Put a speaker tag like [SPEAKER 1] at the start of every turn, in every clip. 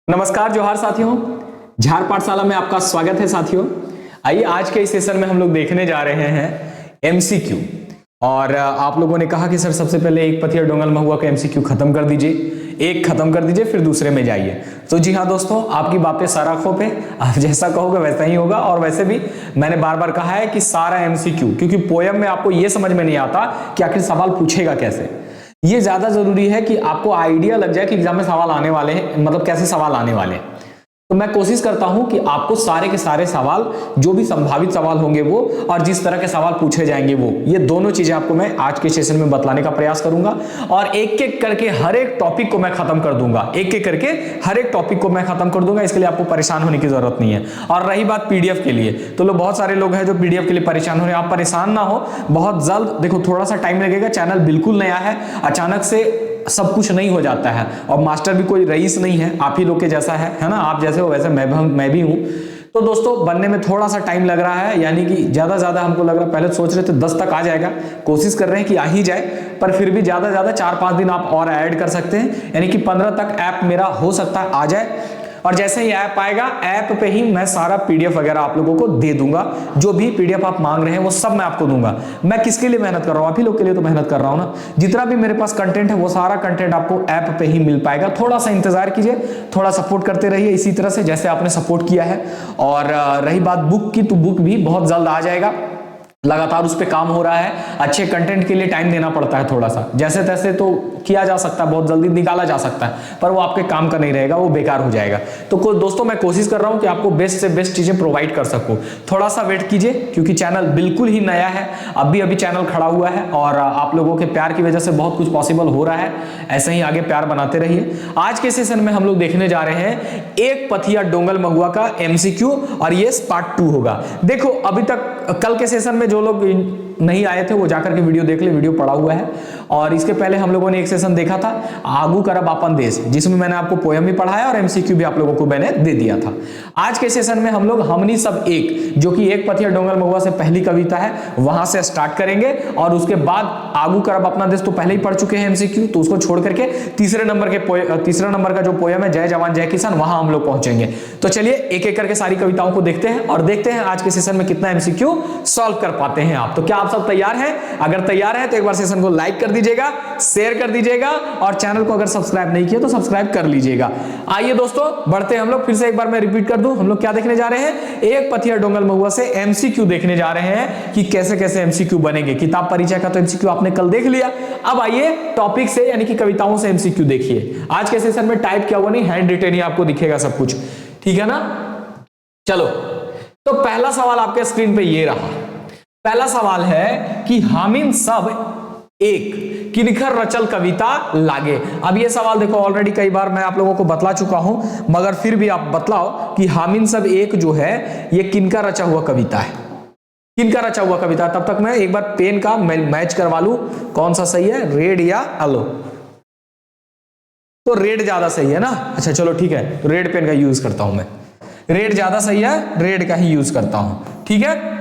[SPEAKER 1] नमस्कार जोहार साथियों, झार पाठशाला में आपका स्वागत है साथियों। आइए आज के इस सेशन में हम लोग देखने जा रहे हैं एमसीक्यू। और आप लोगों ने कहा कि सर सबसे पहले एक पथिया डोंगल महुआ का एमसीक्यू खत्म कर दीजिए, एक खत्म कर दीजिए फिर दूसरे में जाइए। तो जी हाँ दोस्तों, आपकी बात पे सारा खो पे, आप जैसा कहोगे वैसा ही होगा। और वैसे भी मैंने बार बार कहा है कि सारा एमसीक्यू, क्योंकि पोयम में आपको यह समझ में नहीं आता कि आखिर सवाल पूछेगा कैसे। ये ज्यादा जरूरी है कि आपको आइडिया लग जाए कि एग्जाम में सवाल आने वाले हैं, मतलब कैसे सवाल आने वाले हैं। तो मैं कोशिश करता हूं कि आपको सारे के सारे सवाल, जो भी संभावित सवाल होंगे वो, और जिस तरह के सवाल पूछे जाएंगे वो, ये दोनों चीजें आपको मैं आज के सेशन में बतलाने का प्रयास करूंगा। और एक एक करके हर एक टॉपिक को मैं खत्म कर दूंगा, एक एक करके हर एक टॉपिक को मैं खत्म कर दूंगा। इसके लिए आपको परेशान होने की जरूरत नहीं है। और रही बात पीडीएफ के लिए, तो लोग बहुत सारे लोग हैं जो पीडीएफ के लिए परेशान हो रहे हैं। आप परेशान ना हो, बहुत जल्द, देखो थोड़ा सा टाइम लगेगा, चैनल बिल्कुल नया है, अचानक से सब कुछ नहीं हो जाता है। और मास्टर भी कोई रईस नहीं है, आप ही लोग के जैसा है ना, आप जैसे हो वैसे मैं भी हूं। तो दोस्तों बनने में थोड़ा सा टाइम लग रहा है, यानी कि ज्यादा हमको लग रहा है, पहले सोच रहे थे 10 तक आ जाएगा, कोशिश कर रहे हैं कि आ ही जाए, पर फिर भी ज्यादा 4-5 दिन आप और ऐड कर सकते हैं, यानी कि 15 तक ऐप मेरा हो सकता है आ जाए। और जैसे ही ऐप आएगा, ऐप पे ही मैं सारा पीडीएफ वगैरह आप लोगों को दे दूंगा। जो भी पीडीएफ आप मांग रहे हैं वो सब मैं आपको दूंगा। मैं किसके लिए मेहनत कर रहा हूं? आप ही लोग के लिए तो मेहनत कर रहा हूं ना। जितना भी मेरे पास कंटेंट है वो सारा कंटेंट आपको ऐप पे ही मिल पाएगा। थोड़ा सा इंतजार कीजिए, थोड़ा सपोर्ट करते रहिए इसी तरह से जैसे आपने सपोर्ट किया है। और रही बात बुक की, तो बुक भी बहुत जल्द आ जाएगा, लगातार उस पर काम हो रहा है। अच्छे कंटेंट के लिए टाइम देना पड़ता है थोड़ा सा, जैसे तैसे तो किया जा सकता है, बहुत जल्दी निकाला जा सकता है, पर वो आपके काम का नहीं रहेगा, वो बेकार हो जाएगा। तो दोस्तों मैं कोशिश कर रहा हूं कि आपको बेस्ट से बेस्ट चीजें प्रोवाइड कर सकूं। थोड़ा सा वेट कीजिए, क्योंकि चैनल बिल्कुल ही नया है, अभी चैनल खड़ा हुआ है, और आप लोगों के प्यार की वजह से बहुत कुछ पॉसिबल हो रहा है। ऐसे ही आगे प्यार बनाते रहिए। आज के सेशन में हम लोग देखने जा रहे हैं एक पथिया डोंगल महुआ का एमसीक्यू, और ये पार्ट 2 होगा। देखो अभी तक कल के सेशन में जो लोग नहीं आए थे वो जाकर के वीडियो देख ले, वीडियो पड़ा हुआ है। और इसके पहले हम लोगों ने एक सेशन देखा था आगू करब अपन देश, जिसमें मैंने आपको पोयम भी पढ़ाया और एमसीक्यू भी आप लोगों को मैंने दे दिया था। आज के सेशन में हम लोग हमनी सब एक, जो कि एक पथिया डोंगल महुआ से पहली कविता है, वहां से स्टार्ट करेंगे। और उसके बाद आगू करब अपना देश तो पहले ही पढ़ चुके हैं एमसीक्यू, तो उसको छोड़ करके तीसरे नंबर का जो पोयम है जय जवान जय किसान, वहां हम लोग पहुंचेंगे। तो चलिए एक एक करके सारी कविताओं को देखते हैं और देखते हैं आज के सेशन में कितना एमसीक्यू सॉल्व कर पाते हैं आप। तो क्या आप सब तैयार हैं? अगर तैयार हैं तो एक बार सेशन को लाइक कर दीजिएगा, शेयर कर दीजिएगा, और चैनल को अगर सब्सक्राइब नहीं किया तो सब्सक्राइब कर लीजिएगा। आइए दोस्तों बढ़ते हैं हम लोग। फिर से एक बार मैं रिपीट कर दूं, हम लोग क्या देखने जा रहे हैं? एक पथिया डोंगल महुआ से एमसीक्यू देखने जा रहे हैं कि कैसे कैसे एमसीक्यू बनेंगे। किताब परिचय का तो एमसीक्यू आपने कल देख लिया, अब आइए टॉपिक से, यानी कि कविताओं से एमसीक्यू देखिए। आज के सेशन में टाइप किया हुआ नहीं, हैंड रिटेन ही आपको दिखेगा सब कुछ, ठीक है ना। चलो तो पहला सवाल आपके स्क्रीन पे ये रहा। पहला सवाल है कि हामिन सब एक किनखर रचल कविता लागे। अब ये सवाल देखो ऑलरेडी कई बार मैं आप लोगों को बतला चुका हूं, मगर फिर भी आप बतलाओ कि हामिन सब एक जो है ये किनका रचा हुआ कविता है, किनका रचा हुआ कविता। तब तक मैं एक बार पेन का मैच करवा लूं, कौन सा सही है, रेड या येलो। तो रेड ज्यादा सही है ना। अच्छा चलो ठीक है, तो रेड पेन का यूज करता हूं मैं, रेड ज्यादा सही है, रेड का ही यूज करता हूं, ठीक है।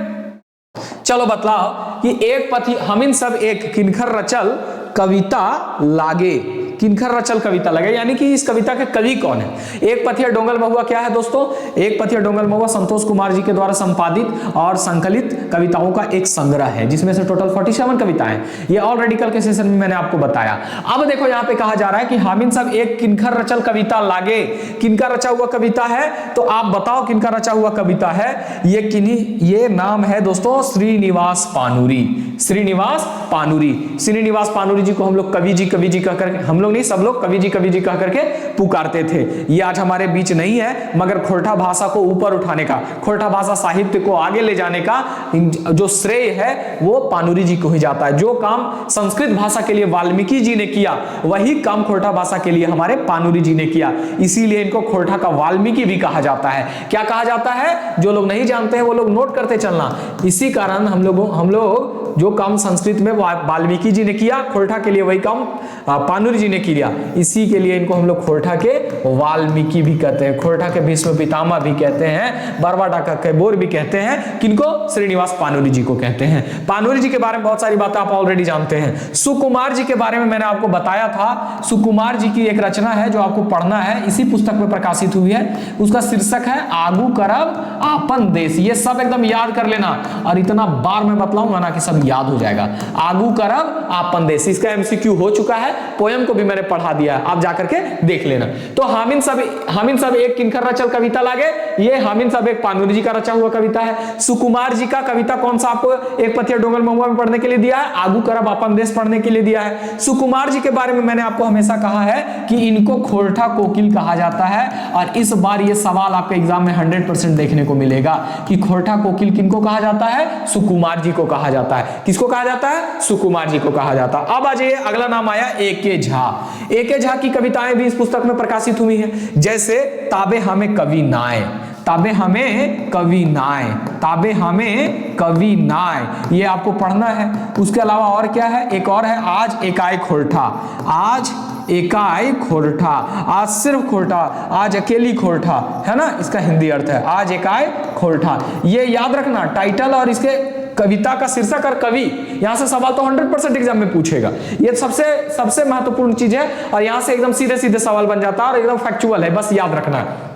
[SPEAKER 1] चलो बतलाओ कि एक पथी हमिन सब एक किनखर रचल कविता लागे। किनखर रचल कविता लगे, यानी कि इस कविता के कवि कौन है। एक पथिया डोंगल महुआ क्या है दोस्तों? एक पथिया डोंगल महुआ संतोष कुमार जी के द्वारा संपादित और संकलित कविताओं का एक संग्रह है, जिसमें से टोटल 47 कविताएं। ये ऑलरेडी कल के सेशन में मैंने आपको बताया। अब देखो यहाँ पे कहा जा रहा है कि हामिन सब एक किनखर रचल कविता लागे। किनका रचा हुआ कविता है? तो आप बताओ किनका रचा हुआ कविता है। ये नाम है दोस्तों श्रीनिवास पानुरी। श्रीनिवास पानुरी, श्रीनिवास पानुरी जी को हम लोग कवि जी कहकर, हम लोग नहीं सब लोग कवि जी कह करके पुकारते थे। ये आज हमारे बीच नहीं है, मगर खोरठा भाषा को ऊपर उठाने का, खोरठा भाषा साहित्य को आगे ले जाने का जो श्रेय है वो पानुरी जी को ही जाता है। जो काम संस्कृत भाषा के लिए वाल्मीकि जी ने किया, वही काम खोरठा भाषा के लिए हमारे पानुरी जी ने किया। इसीलिए इनको खोरठा का वाल्मीकि भी कहा जाता है। क्या कहा जाता है? जो लोग नहीं जानते हैं वो लोग नोट करते चलना। इसी कारण हम लोग जो काम संस्कृत में वाल्मीकि जी ने किया खोरठा के लिए, वही काम पानुरी जी ने किया। इसी के लिए इनको हम लोग खोरठा के वाल्मीकि भी कहते हैं, खोरठा के भीष्म पितामह भी कहते हैं, बरवाडा का कैबोर भी कहते हैं। किनको? श्रीनिवास पानुरी जी को कहते हैं। पानुरी जी के बारे में बहुत सारी बातें आप ऑलरेडी जानते हैं। सुकुमार जी के बारे में मैंने आपको बताया था। सुकुमार जी की एक रचना है जो आपको पढ़ना है, इसी पुस्तक में प्रकाशित हुई है। उसका शीर्षक है आगू करब आपन देश। ये सब एकदम याद कर लेना, और इतना बार मैं बतलाऊंगा ना कि सब याद हो जाएगा। आगू करब आपन देश, इसका एमसीक्यू हो चुका है, पोयम को भी मैंने पढ़ा दिया है, आप जाकर के देख लेना। तो हामिन सब एक किनकर रचल कविता लागे? ये हामिन सब एक पानुरी जी का रचा हुआ कविता है। सुकुमार जी का कविता कौन सा आपको एक पथिया डोंगल महुआ में पढ़ने के लिए दिया है? आगू करब आपन देश पढ़ने के लिए दिया है। सुकुमार जी के बारे में मैंने आपको हमेशा कहा है कि इनको खोरठा कोकिल कहा जाता है, और इस बार ये सवाल आपके एग्जाम में 100% देखने को मिलेगा कि खोरठा कोकिल किनको कहा जाता है? सुकुमार जी को कहा जाता है। किसको कहा जाता है? सुकुमार जी को कहा जाता है। अब आ जाइए, अगला नाम आया ए.के. झा। ए.के. झा की कविताएं भी इस पुस्तक में प्रकाशित हुई हैं, जैसे ताबे हमें कवि नाय, ताबे हमें कवि नाय, ताबे हमें कवि नाय, ये आपको पढ़ना है। उसके अलावा और क्या है? एक और है, आज एकाएक खोरठा, आज एकाएक खोरठा, आज सिर्फ खोरठा, आज अकेली खोरठा, है ना, इसका हिंदी अर्थ है आज एकाएक खोरठा। ये याद रखना, टाइटल और इसके कविता का शीर्षक और कवि, यहां से सवाल तो 100% एग्जाम में पूछेगा। ये सबसे महत्वपूर्ण चीज है, और यहां से एकदम सीधे सीधे सवाल बन जाता है और एकदम फैक्चुअल है, बस याद रखना है।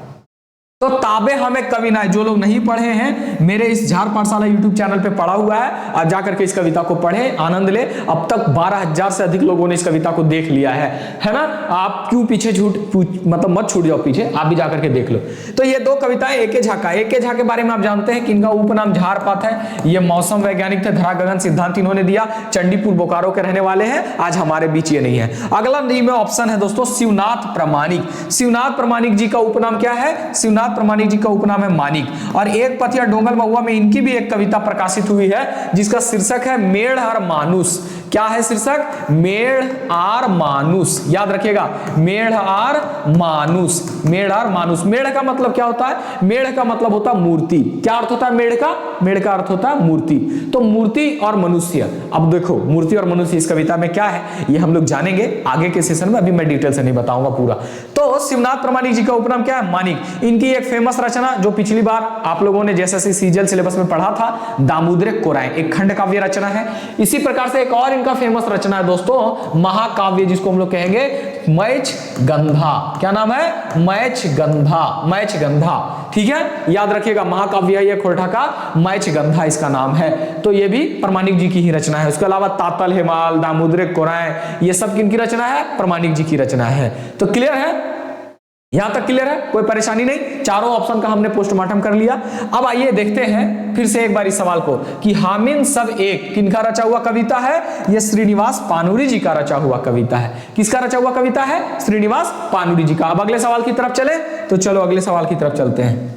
[SPEAKER 1] तो ताबे हमें कवि नाय, जो लोग नहीं पढ़े हैं, मेरे इस झार पाठशाला यूट्यूब चैनल पे पढ़ा हुआ है, आप जाकर के इस कविता को पढ़े, आनंद ले। अब तक 12,000 से अधिक लोगों ने इस कविता को देख लिया है ना। आप क्यों पीछे मत छूट जाओ पीछे, आप भी जाकर के देख लो। तो ये दो कविताएं ए.के. झा का। ए.के. झा के बारे में आप जानते हैं कि इनका उपनाम झारपात है। ये मौसम वैज्ञानिक थे, धरा गगन सिद्धांत इन्होंने दिया, चंडीपुर बोकारो के रहने वाले हैं, आज हमारे बीच ये नहीं है। अगला नहीं में ऑप्शन है दोस्तों शिवनाथ प्रामाणिक। शिवनाथ प्रामाणिक जी का उपनाम क्या है? शिवनाथ प्रामाणिक जी का उपनाम है मानिक, और एक पथिया डोंगल महुआ में इनकी भी एक कविता प्रकाशित हुई है जिसका शीर्षक है मेढ़ और मानुस। क्या है शीर्षक? मेढ़ और मानुस, याद रखिएगा, मेढ़ और मानुस, मेढ़ और मानुस। मेढ़ का मतलब क्या होता है? मेढ़ का मतलब होता है मूर्ति। क्या अर्थ होता है मेढ़ का? मेढ़ का अर्थ होता है मूर्ति। तो मूर्ति और मनुष्य, अब देखो मूर्ति और मनुष्य इस कविता में क्या है ये हम लोग जानेंगे आगे के सेशन में, अभी मैं डिटेल से नहीं बताऊंगा पूरा। तो शिवनाथ प्रामाणिक जी का उपनाम क्या है? मानिक। इनकी एक फेमस रचना जो पिछली बार आप लोगों ने जैसे सीजल सिलेबस में पढ़ा था, दामोदर कोराय, एक खंड काव्य रचना है। इसी प्रकार से एक और इनका फेमस रचना है दोस्तों, महाकाव्य, जिसको हम लोग कहेंगे मैच गंधा। क्या नाम है? मैच गंधा, मैच गंधा, ठीक है, याद रखिएगा, महाकाव्य है ये खोरठा का, मैच गंधा इसका नाम है। तो ये भी प्रामाणिक जी की ही रचना है। उसके अलावा तातल हेमाल, दामोदर कोराय, ये सब किनकी रचना है? प्रामाणिक जी की रचना है। तो क्लियर है, यहां तक क्लियर है, कोई परेशानी नहीं। चारों ऑप्शन का हमने पोस्टमार्टम कर लिया। अब आइए देखते हैं फिर से एक बार इस सवाल को कि हामिन सब एक किनका रचा हुआ कविता है? यह श्रीनिवास पानुरी जी का रचा हुआ कविता है। किसका रचा हुआ कविता है? श्रीनिवास पानुरी जी का। अब अगले सवाल की तरफ चले, तो चलो अगले सवाल की तरफ चलते हैं।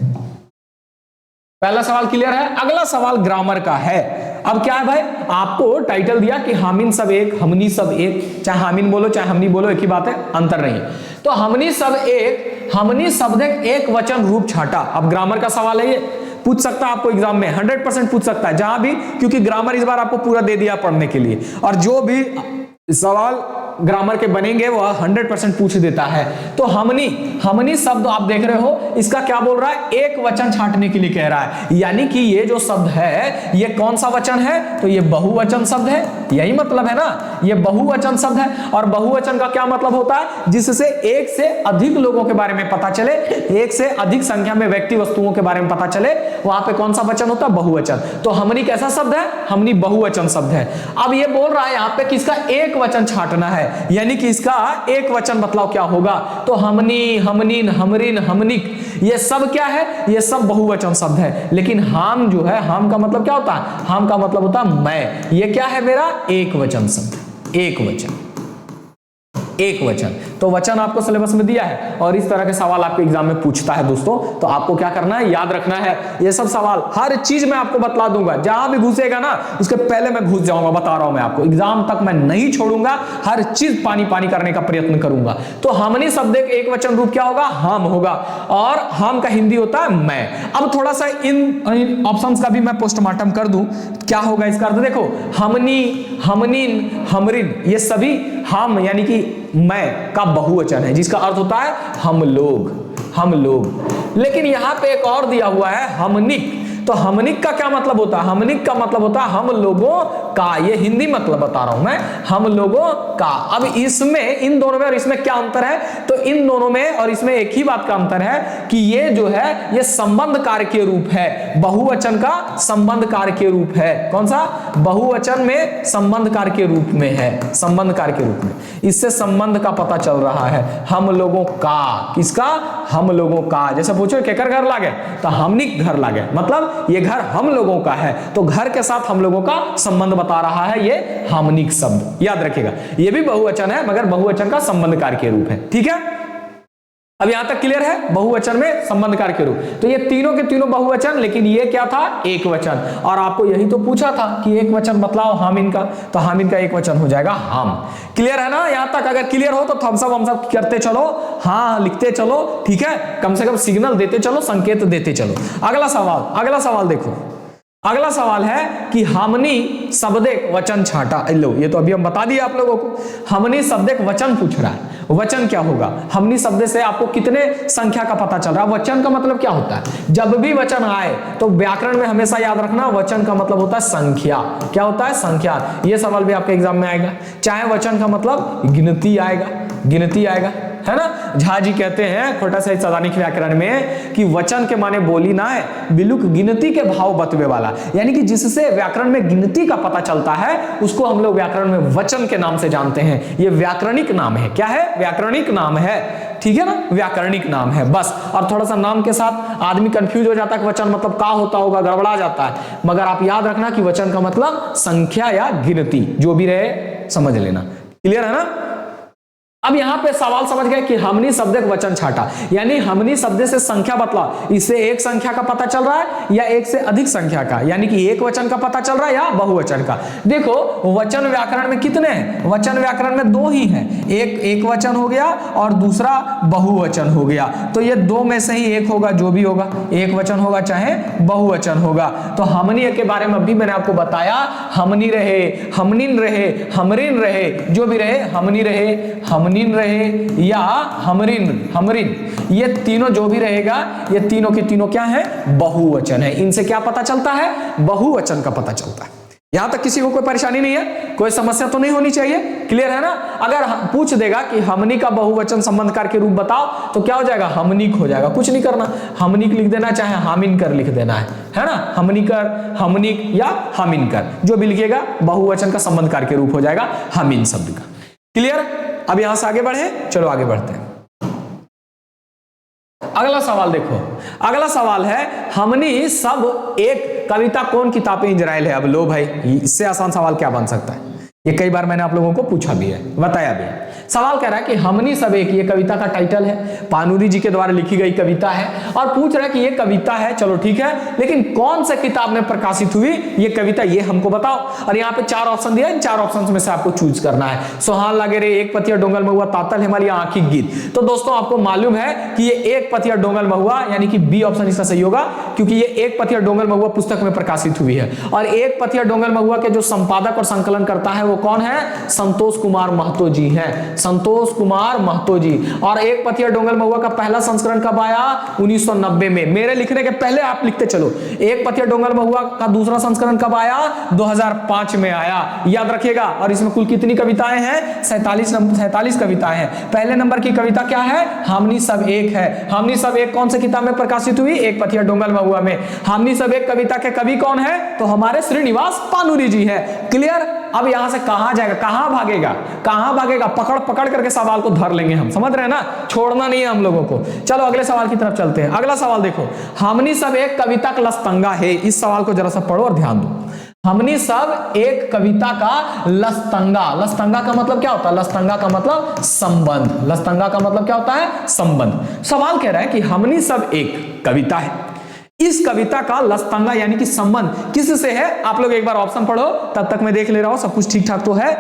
[SPEAKER 1] पहला सवाल क्लियर है, अगला सवाल ग्रामर का है। अब क्या है भाई, आपको टाइटल दिया कि हामिन सब एक, हमनी सब एक, चाहे हामिन बोलो चाहे हमनी बोलो एक ही बात है, अंतर नहीं है। तो हमनी सब एक, हमनी शब्द एक वचन रूप छाटा। अब ग्रामर का सवाल है, ये पूछ सकता है आपको एग्जाम में, 100% पूछ सकता है जहां भी, क्योंकि ग्रामर इस बार आपको पूरा दे दिया पढ़ने के लिए, और जो भी सवाल ग्रामर के बनेंगे वो 100% पूछ देता है। तो हमनी, हमनी शब्द आप देख रहे हो, इसका क्या बोल रहा है? एक वचन छांटने के लिए कह रहा है, यानी कि ये जो शब्द है ये कौन सा वचन है? तो ये बहुवचन शब्द है, यही मतलब है ना, ये बहुवचन शब्द है। और बहुवचन का क्या मतलब होता है? जिससे एक से अधिक लोगों के बारे में पता चले, एक से अधिक संख्या में व्यक्ति वस्तुओं के बारे में पता चले, वहां पे कौन सा वचन होता है? बहुवचन। तो हमनी कैसा शब्द है? हमनी बहुवचन शब्द है। अब ये बोल रहा है यहाँ पे किसका एक वचन छांटना है, यानी कि इसका एक वचन बतलाव क्या होगा? तो हमनी, हमनीन, हमरिन, हमनिक, ये सब क्या है? ये सब बहुवचन शब्द है। लेकिन हम जो है, हम का मतलब क्या होता है? हम का मतलब होता है मैं। ये क्या है मेरा? एक वचन शब्द, एक वचन, एक वचन। तो तो वचन आपको सिलेबस में दिया है और इस तरह के सवाल आपके एग्जाम में पूछता है दोस्तों। तो आपको क्या करना है, याद रखना है ये सब सवाल, हर चीज मैं आपको बतला दूंगा, जहां भी घुसेगा ना उसके पहले मैं घुस जाऊंगा, बता रहा हूं मैं आपको, एग्जाम तक मैं नहीं छोड़ूंगा, हर चीज पानी पानी करने का प्रयत्न करूंगा। तो हमनी शब्द एक वचन रूप क्या होगा, हम होगा, और हम का हिंदी होता है मैं। अब थोड़ा सा इन ऑप्शंस का भी मैं पोस्टमार्टम कर दूं, क्या होगा इसका अर्थ देखो, हमनी, हमनिन, हमरिन, ये सभी हम यानी कि मैं का बहुवचन है, जिसका अर्थ होता है हम लोग, हम लोग। लेकिन यहां पे एक और दिया हुआ है हमनिक, तो हमनिक का क्या मतलब होता है, हमनिक का मतलब होता है हम लोगों का, ये हिंदी मतलब बता रहा हूं मैं, हम लोगों का। अब इसमें, इन दोनों में और इसमें क्या अंतर है, तो इन दोनों में और इसमें एक ही बात का अंतर है कि ये जो है ये संबंध कार्य के रूप है, बहुवचन का संबंध कार्य के रूप है। कौन सा, बहुवचन में संबंध कार्य के रूप में है, संबंध कार्य के रूप में, इससे संबंध का पता चल रहा है, हम लोगों का, किसका, हम लोगों का। जैसे पूछो केकर घर लागे, तो हमनिक घर लागे, मतलब ये घर हम लोगों का है, तो घर के साथ हम लोगों का संबंध बता रहा है ये हमनिक शब्द, याद रखिएगा। ये भी बहुवचन है मगर बहुवचन का संबंध कार्य के रूप है, ठीक है। अब यहां तक क्लियर है, बहुवचन में संबंध कार्य के रूप। तो ये तीनों के तीनों बहुवचन, लेकिन ये क्या था, एक वचन, और आपको यही तो पूछा था कि एक वचन बतलाओ हामिन का, तो हामिन का एक वचन हो जाएगा हम। क्लियर है ना, यहां तक अगर क्लियर हो तो थम्स अप करते चलो, हाँ लिखते चलो, ठीक है, कम से कम सिग्नल देते चलो, संकेत देते चलो। अगला सवाल, अगला सवाल देखो, अगला सवाल है कि हमनी शब्द एक वचन छाटा, लो ये तो अभी हम बता दिए आप लोगों को, हमनी शब्द एक वचन पूछ रहा है, वचन क्या होगा, हमनी शब्द से आपको कितने संख्या का पता चल रहा है। वचन का मतलब क्या होता है, जब भी वचन आए तो व्याकरण में हमेशा याद रखना, वचन का मतलब होता है संख्या। क्या होता है, संख्या। ये सवाल भी आपके एग्जाम में आएगा, चाहे वचन का मतलब गिनती आएगा, गिनती आएगा, है ना। झा जी कहते हैं खोटा सा सैद्धांतिक व्याकरण में कि वचन के माने बोली ना है, बिलुक गिनती के भाव बतवे वाला, यानी कि जिससे व्याकरण में गिनती का पता चलता है उसको हम लोग व्याकरण में वचन के नाम से जानते हैं। ये व्याकरणिक नाम है, क्या है, व्याकरणिक नाम है, ठीक है ना, व्याकरणिक नाम है बस। और थोड़ा सा नाम के साथ आदमी कंफ्यूज हो जाता है कि वचन मतलब क्या होता होगा, गड़बड़ा जाता है, मगर आप याद रखना कि वचन का मतलब संख्या या गिनती, जो भी रहे समझ लेना। क्लियर है ना। अब यहां पे सवाल समझ गए कि हमनी शब्द एक वचन छाटा, यानी हमनी शब्द से संख्या बतला, इससे एक संख्या का पता चल रहा है या एक से अधिक संख्या का, यानी कि एक वचन का पता चल रहा है या बहुवचन का। देखो वचन व्याकरण में कितने हैं, वचन व्याकरण में दो ही हैं, एक वचन हो गया और दूसरा बहुवचन हो गया। तो ये दो में से ही एक होगा, जो भी होगा, एक वचन होगा चाहे बहुवचन होगा। तो हमनी के बारे में अभी मैंने आपको बताया, हमनी रहे, हमनिन रहे, हमरिन रहे, जो भी रहे, हमनी रहे, हमनिन रहे या हमरिन, हमरिन, ये तीनों जो भी रहेगा, ये तीनों के तीनों क्या है, बहुवचन है। इनसे क्या पता चलता है, बहुवचन का पता चलता है। यहां तक किसी को कोई परेशानी नहीं है, कोई समस्या तो नहीं होनी चाहिए। क्लियर है ना। अगर पूछ देगा कि हमनी का बहुवचन संबंध कार्य के रूप बताओ, तो क्या हो जाएगा, हमनिक हो जाएगा, कुछ नहीं करना, हमनिक लिख देना, चाहे हामिन कर लिख देना है ना, हमनिकर, हमनिक या हामिन कर, जो भी लिखेगा बहुवचन का संबंध कार्य के रूप हो जाएगा हामिन शब्द का। क्लियर। अब यहां से आगे बढ़े, चलो आगे बढ़ते हैं। अगला सवाल देखो, अगला सवाल है हमनी सब एक कविता कौन किताब इंजराइल है। अब लो भाई, इससे आसान सवाल क्या बन सकता है, ये कई बार मैंने आप लोगों को पूछा भी है, बताया भी है। सवाल कह रहा है कि हमनी सब एक, ये कविता का टाइटल है, पानुरी जी के द्वारा लिखी गई कविता है, और पूछ रहा है कि ये कविता है, चलो ठीक है, लेकिन कौन से किताब में प्रकाशित हुई ये कविता, ये हमको बताओ। और यहाँ पे चार ऑप्शन दिया, इन चार ऑप्शन में से आपको चूज करना है। सोहान लागे रे, एक पतिया डोंगल महुआ, तातल हिमालय, आंखी गीत। तो दोस्तों आपको मालूम है कि ये एक पतिया डोंगल महुआ, यानी कि बी ऑप्शन इसका सही होगा, क्योंकि ये एक पतिया डोंगल महुआ पुस्तक में प्रकाशित हुई है। और एक पतिया डोंगल महुआ के जो संपादक और संकलन करता है वो कौन है, संतोष कुमार महतो जी हैं, संतोष कुमार महतो जी। और एक पतिया डोंगल महुआ का पहला संस्करण कब आया, 1990 में। मेरे लिखने के पहले आप लिखते चलो, एक पतिया डोंगल महुआ का दूसरा संस्करण कब आया, 2005 में आया, याद रखिएगा। और इसमें कुल कितनी कविताएं हैं, 47 कविताएं हैं। पहले नंबर की कविता क्या है, हमनी सब एक है। हमनी सब एक कौन से किताब में प्रकाशित हुई, एक पतिया डोंगल महुआ में। हमनी सब एक कविता के कवि कौन है, तो हमारे श्रीनिवास पानुरी जी है। क्लियर। अब यहां से कहां जाएगा, कहां भागेगा, कहां भागेगा, पकड़ पकड़ करके सवाल को धर लेंगे हम, समझ रहे हैं ना, छोड़ना नहीं है हम लोगों को। चलो अगले सवाल की तरफ चलते हैं। अगला सवाल देखो, हमनी सब एक कविता का लस्तंगा है। इस सवाल को जरा सा पढ़ो और ध्यान दो। हमनी सब एक कविता का लस्तंगा। लस्तंगा का मतलब क्या होता है? लस्तंगा का मतलब संबंध। लस्तंगा का मतलब क्या होता है? संबंध। सवाल कह रहा है कि हमनी सब एक कविता है, इस कविता का लस्तंगा यानी कि संबंध किससे है? आप लोग एक बार ऑप्शन पढ़ो, तब तक मैं देख ले रहा हूं सब कुछ ठीक ठाक तो है।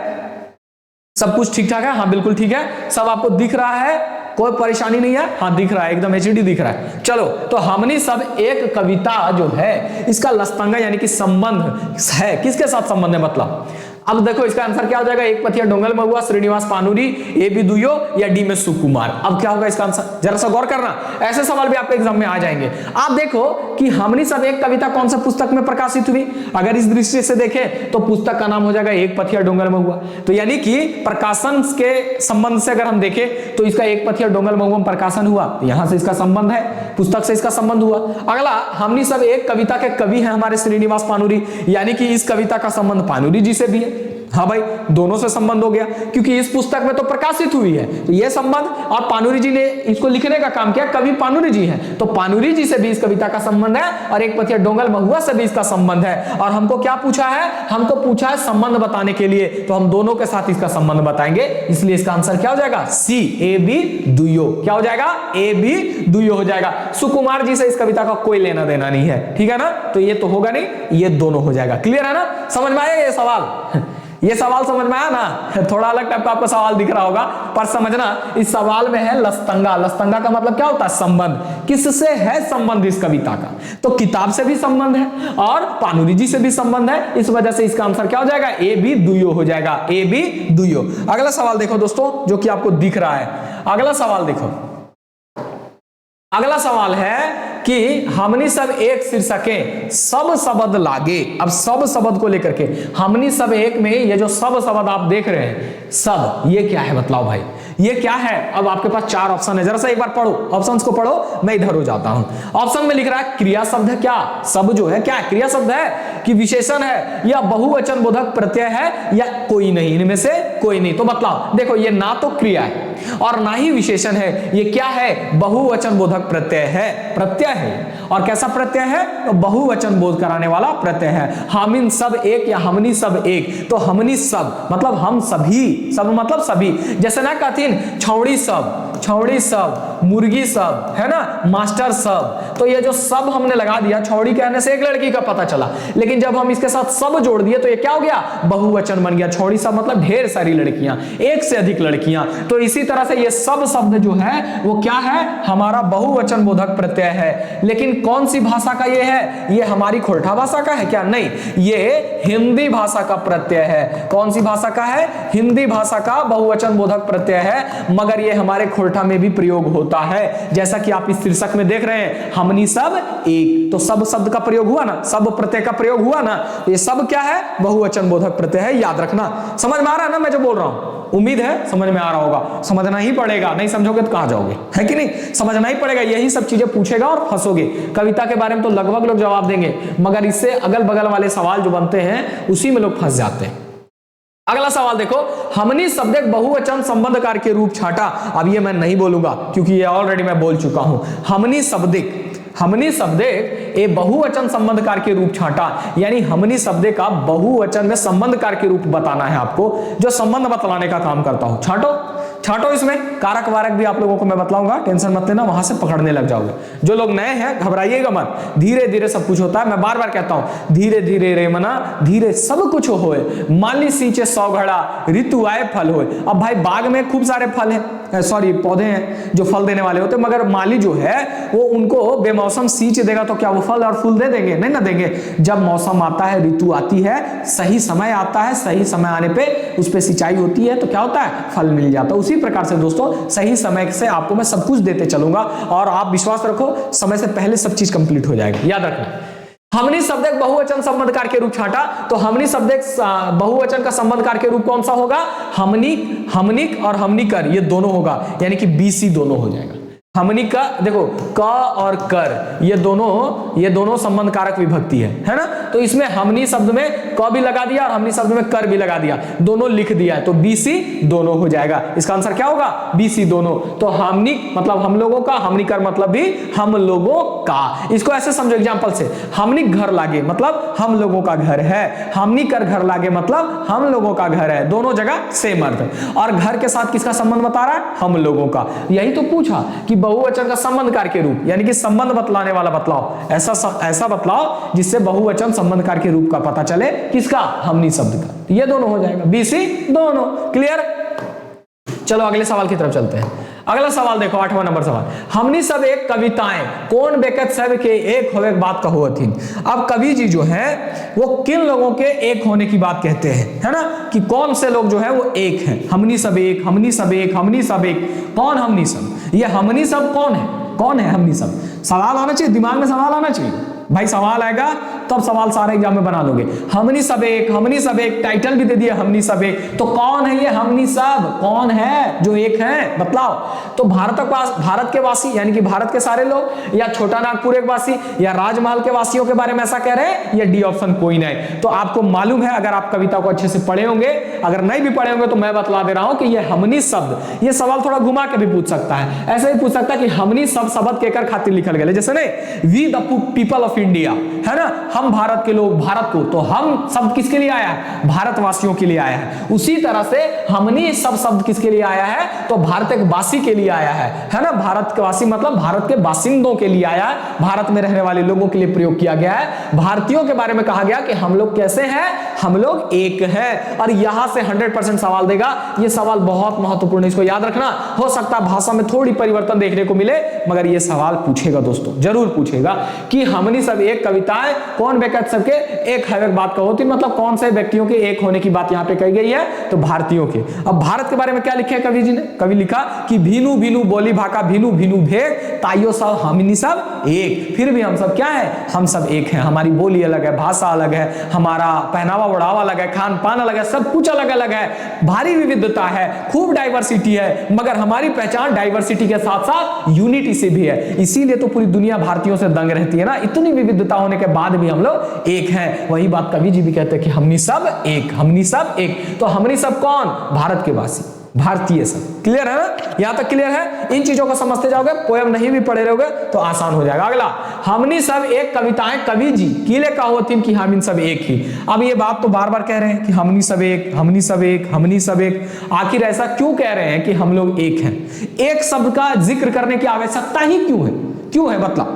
[SPEAKER 1] सब कुछ ठीक ठाक है? हाँ बिल्कुल ठीक है। सब आपको दिख रहा है? कोई परेशानी नहीं है? हाँ दिख रहा है, एकदम एचडी दिख रहा है। चलो, तो हमनी सब एक कविता जो है इसका लस्तंगा यानी कि संबंध है, किसके साथ संबंध है मतलब? अब देखो इसका आंसर क्या हो जाएगा? एक पथिया डोंगल महुआ, श्रीनिवास पानुरी, ए बी दुयो या डी में सुकुमार। अब क्या होगा इसका आंसर? जरा सा गौर करना, ऐसे सवाल भी आपके एग्जाम में आ जाएंगे। आप देखो कि हमनी सब एक कविता कौन सा पुस्तक में प्रकाशित हुई? अगर इस दृष्टि से देखें तो पुस्तक का नाम हो जाएगा एक पथिया डोंगल महुआ। तो यानी कि प्रकाशन के संबंध से अगर हम देखें तो इसका एक पथिया डोंगल महुआ में प्रकाशन हुआ, तो यहां से इसका संबंध है, पुस्तक से इसका संबंध हुआ। अगला, हमनी सब एक कविता के कवि हैं हमारे श्रीनिवास पानुरी, यानी कि इस कविता का संबंध पानुरी जी से भी है। हाँ भाई, दोनों से संबंध हो गया क्योंकि इस पुस्तक में तो प्रकाशित हुई है, तो यह संबंध, और पानुरी जी ने इसको लिखने का काम किया, कवि पानुरी जी हैं, तो पानुरी जी से भी इस कविता का संबंध है और एक पथिया डोंगल महुआ से भी इसका संबंध है। और हमको क्या पूछा है? हमको पूछा है संबंध बताने के लिए, तो हम दोनों के साथ इसका संबंध बताएंगे, इसलिए इसका आंसर क्या हो जाएगा? सी, ए बी दुयो। क्या हो जाएगा? ए बी दुयो हो जाएगा। सुकुमार जी से इस कविता का कोई लेना देना नहीं है, ठीक है ना? तो ये तो होगा नहीं, ये दोनों हो जाएगा। क्लियर है ना? समझ में आया ये सवाल? ये सवाल समझ में आया ना? थोड़ा अलग टाइप का आपको सवाल दिख रहा होगा, पर समझना इस सवाल में है लस्तंगा। लस्तंगा का मतलब क्या होता है? संबंध। किससे है संबंध इस कविता का? तो किताब से भी संबंध है और पानुरी जी से भी संबंध है, इस वजह से इसका आंसर क्या हो जाएगा? ए बी दुयो हो जाएगा। ए बी दुयो। अगला सवाल देखो दोस्तों, जो कि आपको दिख रहा है। अगला सवाल देखो, अगला सवाल है कि हमनी सब एक शीर्षकें सब शब्द लागे। अब सब शब्द को लेकर के हमनी सब एक में ये जो सब शब्द आप देख रहे हैं, सब, ये क्या है बताओ भाई? ये क्या है? अब आपके पास चार ऑप्शन है, जरा सा एक बार पढ़ो, ऑप्शंस को पढ़ो, मैं इधर हो जाता हूं। ऑप्शन में लिख रहा है क्रिया शब्द है। क्या? सब जो है क्या है? क्रिया शब्द है कि विशेषण है या बहुवचन बोधक प्रत्यय है या कोई नहीं, इनमें से कोई नहीं। तो बतलाओ। देखो, ये ना तो क्रिया है और ना ही विशेषण है, ये क्या है? बहुवचन बोधक प्रत्यय है। प्रत्यय है, और कैसा प्रत्यय है? तो बहुवचन बोध कराने वाला प्रत्यय है। हामिन सब एक या हमनी सब एक, तो हमनी सब मतलब हम सभी, सब मतलब सभी। जैसे ना कहती छौड़ी सब, छौड़ी सब, मुर्गी सब, है ना, मास्टर सब। तो ये जो सब हमने लगा दिया, छौड़ी कहने से एक लड़की का पता चला, लेकिन जब हम इसके साथ सब जोड़ दिए तो ये क्या हो गया? बहुवचन बन गया। छौड़ी सब मतलब ढेर सारी लड़कियां, एक से अधिक लड़कियां। तो इसी तरह से ये सब शब्द जो है वो क्या है? हमारा बहुवचन बोधक प्रत्यय है। लेकिन कौन सी भाषा का ये है? ये हमारी खोरठा भाषा का है क्या? नहीं, ये हिंदी भाषा का प्रत्यय है। कौन सी भाषा का है? हिंदी भाषा का बहुवचन बोधक प्रत्यय है, मगर ये हमारे खोरठा में भी प्रयोग होता है। जैसा कि आप इस शीर्षक में देख रहे हैं, हमनी सब एक, तो सब शब्द का प्रयोग हुआ ना, सब प्रत्यय का प्रयोग हुआ ना। ये सब क्या है? बहुवचन बोधक प्रत्यय है, याद रखना। समझ में आ रहा है ना मैं जो बोल रहा हूं? उम्मीद है समझ में आ रहा होगा। समझना ही पड़ेगा, नहीं समझोगे तो कहां जाओगे, है कि नहीं? समझना ही पड़ेगा, यही सब चीजें पूछेगा और फंसोगे। कविता के बारे में तो लगभग लोग जवाब देंगे, मगर इससे अगल बगल वाले सवाल जो बनते हैं उसी में लोग फंस जाते हैं। अगला सवाल देखो, हमनी शब्द एक बहुवचन संबंधकार के रूप छाटा। अब ये मैं नहीं बोलूंगा क्योंकि ये ऑलरेडी मैं बोल चुका हूं। हमनी शब्द ए बहुवचन संबंधकार के रूप छाटा, यानी हमनी शब्द का बहुवचन में संबंधकार के रूप बताना है आपको, जो संबंध बतलाने का काम करता हूं। छाटो इसमें कारक वारक भी आप लोगों को मैं बतलाऊंगा, टेंशन मत लेना, वहां से पकड़ने लग जाओगे। जो लोग नए हैं घबराइएगा मत, धीरे धीरे सब कुछ होता है। मैं बार बार कहता हूं, धीरे धीरे रे मना, धीरे सब कुछ होए। माली सींचे 100 घड़ा, ऋतु आए फल होए। अब भाई बाग में खूब सारे फल हैं, सॉरी पौधे हैं जो फल देने वाले होते, मगर माली जो है वो उनको बेमौसम सींच देगा तो क्या वो फल और फूल दे देंगे? नहीं ना देंगे। जब मौसम आता है, ऋतु आती है, सही समय आता है, सही समय आने पे उस पर सिंचाई होती है तो क्या होता है? फल मिल जाता है। उसी प्रकार से दोस्तों सही समय से आपको मैं सब कुछ देते चलूंगा और आप विश्वास रखो, समय से पहले सब चीज कंप्लीट हो जाएगी। याद रखना, हमनी शब्द एक बहुवचन संबंधकार के रूप छाटा, तो हमनी शब्द एक बहुवचन का संबंधकार के रूप कौन सा होगा? हमनिक और हमनिकर, ये दोनों होगा, यानी कि बीसी दोनों हो जाएगा। हमनी का देखो क और कर ये दोनों संबंध कारक विभक्ति है ना। तो इसमें हमनी शब्द में क भी लगा दिया और हमनी शब्द में कर भी लगा दिया, दोनों लिख दिया, तो बीसी दोनों हो जाएगा। इसका आंसर क्या होगा? बीसी दोनों। तो हमनी मतलब हम लोगों का, हमनी कर मतलब भी हम लोगों का। इसको ऐसे समझो एग्जांपल से, हमनी घर लागे मतलब हम लोगों का घर है, हमनी कर घर लागे मतलब हम लोगों का घर है, दोनों जगह सेम अर्थ। और घर के साथ किसका संबंध बता रहा है? हम लोगों का। यही तो पूछा कि बहुवचन का संबंध कार के रूप, यानी कि संबंध बतलाने वाला बतलाओ, ऐसा बतलाओ जिससे बहुवचन संबंध कार के रूप का पता चले, किसका? हमनी शब्द का। ये दोनों हो जाएगा, बीसी दोनों। क्लियर? चलो अगले सवाल की तरफ चलते हैं। अगला सवाल देखो, 8वां नंबर सवाल। हमनी सब एक कविताएं कौन बेकत सब के एक होवे बात कहो थी। अब कवि जी जो है वो किन लोगों के एक होने की बात कहते हैं, है ना, कि कौन से लोग जो है वो एक हैं। हमनी सब एक, हमनी सब एक, हमनी सब एक। कौन हमनी सब? ये हमनी सब कौन है? कौन है हमनी सब? सवाल आना चाहिए, दिमाग में सवाल आना चाहिए भाई। सवाल आएगा तब सवाल सारे एग्जाम में बना लोगे। हमनी सब एक, हमनी सब एक, टाइटल भी दे दिया हमनी सब एक। तो कौन है ये हमनी सब? कौन है जो एक है? बतलाओ। तो भारत के वासी यानी कि भारत के सारे लोग, या छोटा नागपुर एक वासी, या राजमहल के वासियों के बारे में ऐसा कह रहे हैं, या डी ऑप्शन कोई नहीं। तो आपको मालूम है, अगर आप कविता को अच्छे से पढ़े होंगे, अगर नहीं भी पढ़े होंगे तो मैं बतला दे रहा हूं कि ये हमनी शब्द, ये सवाल थोड़ा घुमा के भी पूछ सकता है। ऐसे ही पूछ सकता है कि हमनी सब शब्द केकर खातिर लिखल गए, जैसे नहीं we the people of India, है ना, हम भारत के लोग, भारत को। तो हम शब्द किसके लिए आया है? भारतवासियों के लिए आया है। उसी तरह से हमनी सब शब्द किसके लिए आया है? तो भारत के वासी के लिए आया है ना। भारत के वासी मतलब भारत के बासिंदों के लिए आया है, भारत में रहने वाले लोगों के लिए प्रयोग किया गया है। भारतीयों के बारे में कहा गया कि हम लोग कैसे हैं? हम लोग एक हैं। और यहां से 100% सवाल देगा। यह सवाल बहुत महत्वपूर्ण है, इसको याद रखना। हो सकता है भाषा में थोड़ी परिवर्तन देखने को मिले, मगर यह सवाल पूछेगा दोस्तों, जरूर पूछेगा कि हमनी सब एक कविताएं कौन बेकत सबके एक है बात कहो थी, मतलब कौन से व्यक्तियों के एक होने की बात यहां पे कही गई है? तो भारतीयों के। अब भारत के बारे में क्या लिखे कवि जी ने? कवि लिखा कि भीनु भीनु बोली भाका, भीनु भीनु भेद, ताइयो सब हमनी सब एक। फिर भी हम सब क्या है? हम सब एक हैं। हमारी बोली अलग है, भाषा अलग है, हमारा पहनावा ओढ़ावा अलग है, खान पान अलग है, सब कुछ अलग अलग है, भारी विविधता है, खूब डाइवर्सिटी है, मगर हमारी पहचान डाइवर्सिटी के साथ साथ यूनिटी से भी है। इसीलिए तो पूरी दुनिया भारतीयों से दंग रहती है ना, इतनी विविधता होने के बाद भी हम लोग एक हैं। वही बात कवि जी भी कहते हैं कि हमनी सब एक, हमनी सब एक। तो हमनी सब कौन? भारत के वासी, भारतीय सब। क्लियर है ना? यहां तक क्लियर है? इन चीजों को समझते जाओगे, पोयम नहीं भी पढ़े रहोगे तो आसान हो जाएगा। अगला, हमनी सब एक कविताएं कवि जी कीले का होती कि हम इन सब एक ही। अब ये बात तो बार बार कह रहे हैं कि हमनी सब एक, हमनी सब एक, हमनी सब एक। आखिर ऐसा क्यों कह रहे हैं कि हम लोग एक हैं? एक शब्द का जिक्र करने की आवश्यकता ही क्यों है? क्यों है बतला?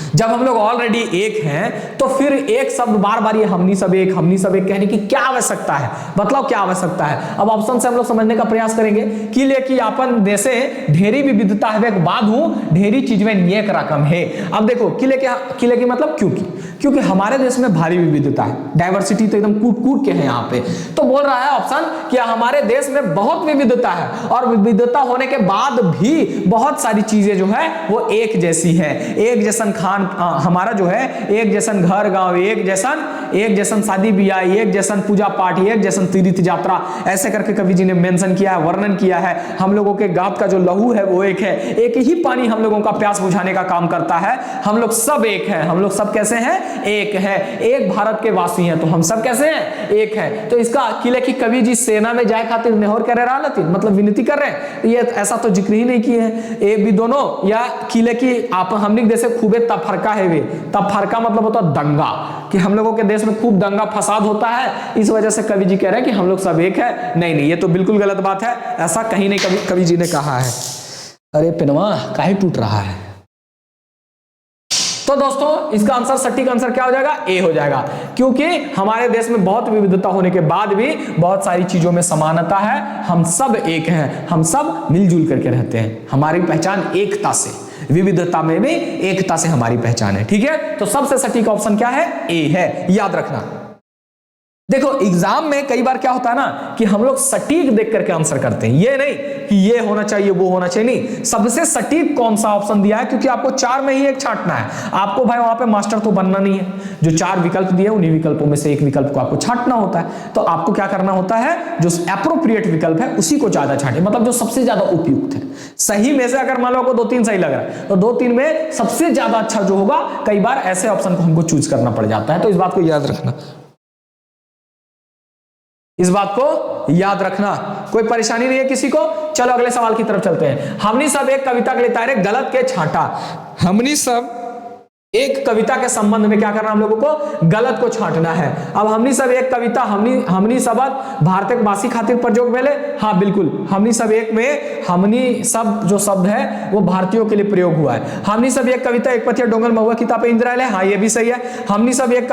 [SPEAKER 1] जब हम लोग ऑलरेडी एक हैं तो फिर एक शब्द बार बार ये हमनी सब एक, हमनी सब एक कहने की क्या आवश्यकता है? बताओ क्या आवश्यकता है? अब ऑप्शन से हम लोग समझने का प्रयास करेंगे कि लेकिन अपन देशे ढेरी विविधता है बाद हूं ढेरी चीज में नियक रकम है। अब देखो किले की मतलब क्योंकि हमारे देश में भारी विविधता है, डाइवर्सिटी तो एकदम कूट कूट के है यहाँ पे। तो बोल रहा है ऑप्शन कि हमारे देश में बहुत विविधता है और विविधता होने के बाद भी बहुत सारी चीजें जो है वो एक जैसी है। एक जैसन खान हमारा जो है, एक जैसन घर गांव, एक जैसन शादी ब्याह, एक जैसन पूजा पाठ, एक जैसन तीर्थ यात्रा, ऐसे करके कवि जी ने मेंशन किया है, वर्णन किया है। हम लोगों के गांव का जो लहू है वो एक है, एक ही पानी हम लोगों का प्यास बुझाने का काम करता है। हम लोग सब एक हैं। हम लोग सब कैसे हैं? एक है। एक भारत के वासी हैं तो हम सब कैसे हैं? एक है। तो इसका किले की कवि जी सेना में जाए खातिर नेहोर करे रहा मतलब विनती कर रहे हैं, ये ऐसा तो जिक्र ही नहीं किए हैं। ये भी दोनों या किले की आप हमने जैसे खूबे तफरका है वे, तफरका मतलब होता है दंगा, कि हम लोगों के देश में खूब दंगा फसाद होता है, इस वजह से कवि जी कह रहे हैं कि हम लोग सब एक है। नहीं, ये तो बिल्कुल गलत बात है, ऐसा कहीं नहीं कवि जी ने कहा है। अरे पेनवा काहे टूट रहा है? तो दोस्तों इसका आंसर, सटीक आंसर क्या हो जाएगा? ए हो जाएगा, क्योंकि हमारे देश में बहुत विविधता होने के बाद भी बहुत सारी चीजों में समानता है। हम सब एक हैं, हम सब मिलजुल करके रहते हैं। हमारी पहचान एकता से, विविधता में भी एकता से हमारी पहचान है। ठीक है, तो सबसे सटीक ऑप्शन क्या है? ए है, याद रखना। देखो एग्जाम में कई बार क्या होता है ना कि हम लोग सटीक देख करके आंसर करते हैं, ये नहीं कि ये होना चाहिए वो होना चाहिए, नहीं, सबसे सटीक कौन सा ऑप्शन दिया है, क्योंकि आपको 4 में ही एक छांटना है। आपको भाई वहां पे मास्टर तो बनना नहीं है, जो 4 विकल्प दिए उन्हीं विकल्पों में से एक विकल्प को आपको छांटना होता है। तो आपको क्या करना होता है, जो एप्रोप्रिएट विकल्प है उसी को ज्यादा छांटे, मतलब जो सबसे ज्यादा उपयुक्त है। सही में से अगर मान लो आपको 2-3 सही लग रहा है तो 2-3 में सबसे ज्यादा अच्छा जो होगा, कई बार ऐसे ऑप्शन को हमको चूज करना पड़ जाता है। तो इस बात को याद रखना, इस बात को याद रखना, कोई परेशानी नहीं है किसी को। चलो अगले सवाल की तरफ चलते हैं। हमनी सब एक कविता के लिए तैयार है, गलत के छांटा। हमनी सब एक कविता के संबंध में क्या करना, हम लोगों को गलत को छांटना है। अब हमनी सब एक कविता, हमनी सब भारत वासी खातिर प्रयोग भेले, हाँ बिल्कुल, हमनी सब एक में हमनी सब जो शब्द है वो भारतीयों के लिए प्रयोग हुआ है। हमनी सब एक कविता एक पथिया डोंगल महुआ किताब इंद्रायल है, हाँ ये भी सही है। हमनी सब एक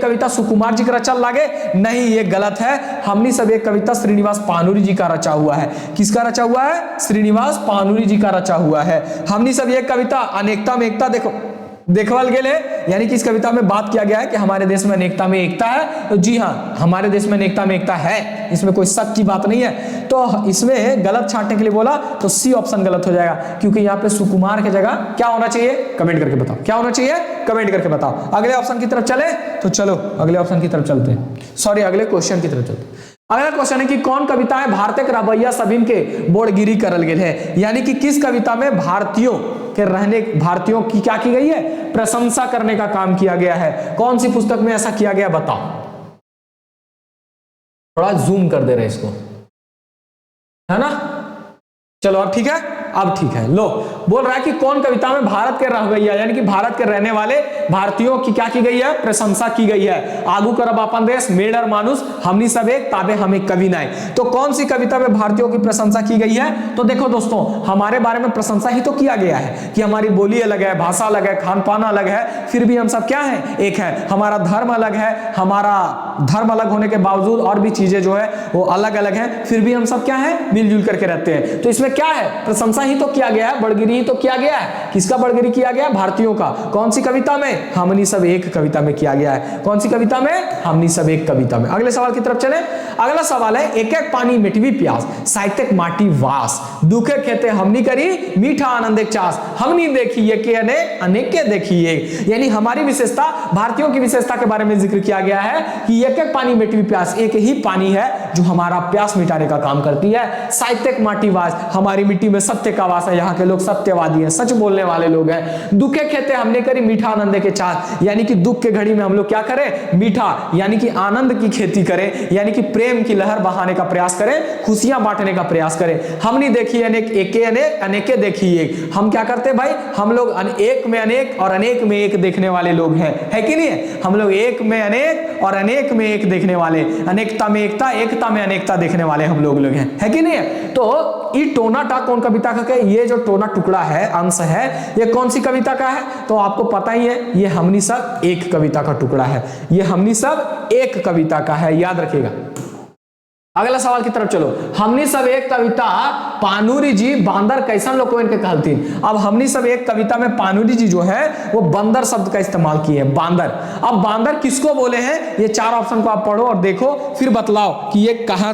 [SPEAKER 1] कविता सुकुमार जी का रचल लागे, नहीं ये गलत है। हमनी सब एक कविता श्रीनिवास पानुरी जी का रचा हुआ है। किसका रचा हुआ है, श्रीनिवास पानुरी जी का रचा हुआ है। हमनी सब एक कविता अनेकता में एकता देखवाल गेल है, यानी कि इस कविता में बात किया गया है कि हमारे देश में अनेकता में एकता है। तो जी हाँ, हमारे देश में अनेकता में एकता है, इसमें कोई शक की बात नहीं है। तो इसमें गलत छांटने के लिए बोला तो सी ऑप्शन गलत हो जाएगा, क्योंकि यहाँ पे सुकुमार की जगह क्या होना चाहिए, कमेंट करके बताओ क्या होना चाहिए, कमेंट करके बताओ। अगले ऑप्शन की तरफ चले, तो चलो अगले ऑप्शन की तरफ चलते हैं, सॉरी अगले क्वेश्चन की तरफ चलते हैं। अगला क्वेश्चन है कि कौन कविता है भारत के रवैया सभिन के बोड़गिरी करल गेल है, यानी कि किस कविता में भारतीयों की क्या की गई है, प्रशंसा करने का काम किया गया है। कौन सी पुस्तक में ऐसा किया गया बताओ, थोड़ा जूम कर दे रहे इसको, है ना। चलो अब ठीक है, अब ठीक है। लो बोल रहा है कि कौन कविता में भारत के रहवैया यानी कि भारत के रहने वाले भारतीयों की क्या की गई है, प्रशंसा की गई है। आगू करब अपन देश, मेडर मानुष, हमनी सब एक, ताबे हम एक कवि नाय। तो कौन सी कविता में भारतीयों की प्रशंसा की गई है, तो देखो दोस्तों हमारे बारे में प्रशंसा ही तो किया गया है कि हमारी बोली अलग है, भाषा अलग है, खान पान अलग है, फिर भी हम सब क्या है, एक है। हमारा धर्म अलग है, हमारा धर्म अलग होने के बावजूद और भी चीजें जो है वो अलग अलग है, फिर भी हम सब क्या है, मिलजुल करके रहते हैं। तो इसमें क्या है, प्रशंसा ही तो किया गया है, बड़गिरी ही तो किया गया है। किसका बड़गिरी किया गया, भारतीयों का। कौन सी कविता में, हमनी सब एक कविता में किया गया है। कौन सी कविता में, हमनी सब एक कविता में। अगले सवाल की तरफ चले। अगला सवाल है, एक एक पानी मिटवी प्यास, साहित्यक माटी वास, दुखे खेते हमनी करी, मीठा आनंद एक चास, हमनी देखी के अनेके देखिए। यानी हमारी विशेषता, भारतीयों की विशेषता के बारे में जिक्र किया गया है कि एक एक पानी मिटवी प्यास, एक ही पानी है जो हमारा प्यास मिटाने का काम करती है। साहित्यक माटी वास, हमारी मिट्टी में सत्य का वास है, यहाँ के लोग सत्यवादी हैं, सच बोलने वाले लोग हैं। दुखे खेते हमने करी, मीठा आनंद के चास, यानी कि दुख के घड़ी में हम लोग क्या करें, मीठा यानी कि आनंद की खेती करें, यानी कि प्रेम की लहर बहाने का प्रयास करें, खुशियां बांटने का प्रयास करें। हमने देखी अनेक, एके अनेक, अनेके देखी एक। हम क्या करते हैं भाई, हम लोग एक में अनेक और अनेक में एक देखने वाले लोग हैं, है कि नहीं है। हम लोग एक में अनेक और अनेक में एक देखने वाले, अनेकता में एकता, एकता में अनेकता देखने वाले हम लोग हैं, है कि नहीं है। तो ये टोना टा कौन कविता का, ये जो टोना टुकड़ा है, अंश है, ये कौन सी कविता का है, तो आपको पता ही है, ये हमनी सब एक कविता का टुकड़ा है, ये हमनी सब एक कविता का है, याद रखिएगा। अगला सवाल की तरफ चलो। हमनी सब एक कविता पानुरी जी बांदर कैसन लोग इनके कहलतीन। अब हमनी सब एक कविता में पानुरी जी जो है वो बंदर शब्द का इस्तेमाल किए हैं, बांदर। अब बांदर किसको बोले हैं, ये 4 ऑप्शन को आप पढ़ो और देखो, फिर बतलाओ कि ये कहां